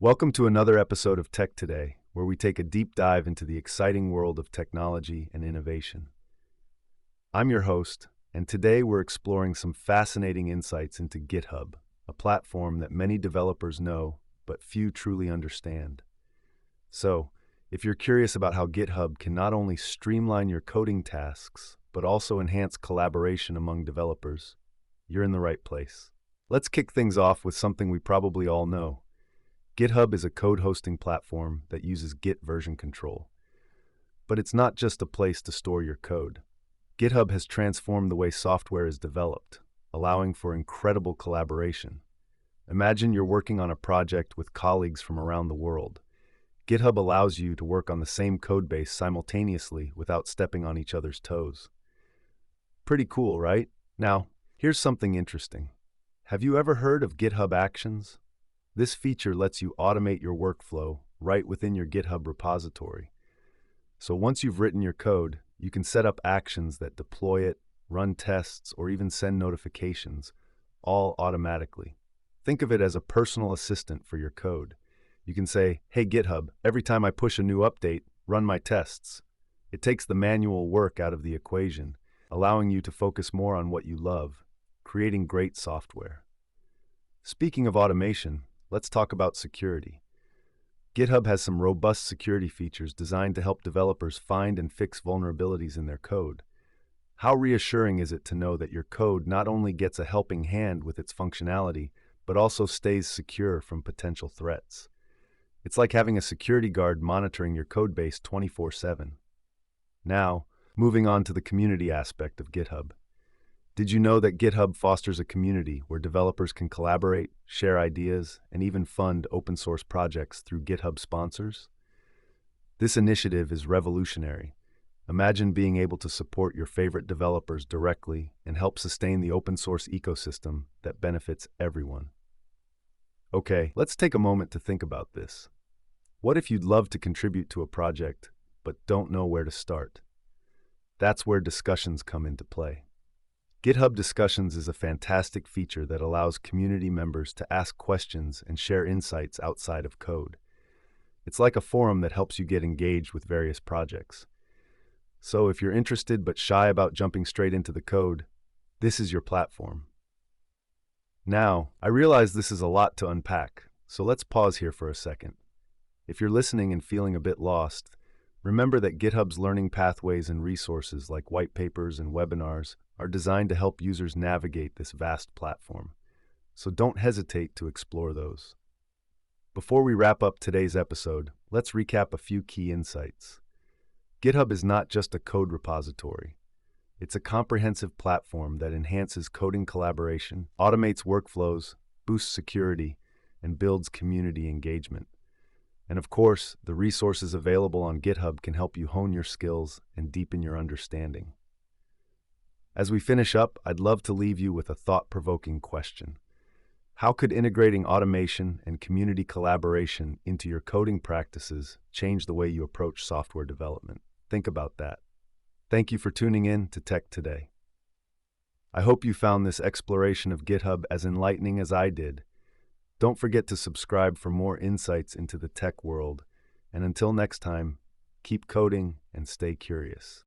Welcome to another episode of Tech Today, where we take a deep dive into the exciting world of technology and innovation. I'm your host, and today we're exploring some fascinating insights into GitHub, a platform that many developers know, but few truly understand. So, if you're curious about how GitHub can not only streamline your coding tasks, but also enhance collaboration among developers, you're in the right place. Let's kick things off with something we probably all know. GitHub is a code hosting platform that uses Git version control. But it's not just a place to store your code. GitHub has transformed the way software is developed, allowing for incredible collaboration. Imagine you're working on a project with colleagues from around the world. GitHub allows you to work on the same code base simultaneously without stepping on each other's toes. Pretty cool, right? Now, here's something interesting. Have you ever heard of GitHub Actions? This feature lets you automate your workflow right within your GitHub repository. So once you've written your code, you can set up actions that deploy it, run tests, or even send notifications, all automatically. Think of it as a personal assistant for your code. You can say, "Hey GitHub, every time I push a new update, run my tests." It takes the manual work out of the equation, allowing you to focus more on what you love, creating great software. Speaking of automation, let's talk about security. GitHub has some robust security features designed to help developers find and fix vulnerabilities in their code. How reassuring is it to know that your code not only gets a helping hand with its functionality, but also stays secure from potential threats? It's like having a security guard monitoring your code base 24/7. Now, moving on to the community aspect of GitHub. Did you know that GitHub fosters a community where developers can collaborate, share ideas, and even fund open source projects through GitHub sponsors? This initiative is revolutionary. Imagine being able to support your favorite developers directly and help sustain the open source ecosystem that benefits everyone. Okay, let's take a moment to think about this. What if you'd love to contribute to a project, but don't know where to start? That's where discussions come into play. GitHub Discussions is a fantastic feature that allows community members to ask questions and share insights outside of code. It's like a forum that helps you get engaged with various projects. So if you're interested but shy about jumping straight into the code, this is your platform. Now, I realize this is a lot to unpack, so let's pause here for a second. If you're listening and feeling a bit lost, remember that GitHub's learning pathways and resources like white papers and webinars are designed to help users navigate this vast platform. So don't hesitate to explore those. Before we wrap up today's episode, let's recap a few key insights. GitHub is not just a code repository. It's a comprehensive platform that enhances coding collaboration, automates workflows, boosts security, and builds community engagement. And of course, the resources available on GitHub can help you hone your skills and deepen your understanding. As we finish up, I'd love to leave you with a thought-provoking question. How could integrating automation and community collaboration into your coding practices change the way you approach software development? Think about that. Thank you for tuning in to Tech Today. I hope you found this exploration of GitHub as enlightening as I did. Don't forget to subscribe for more insights into the tech world. And until next time, keep coding and stay curious.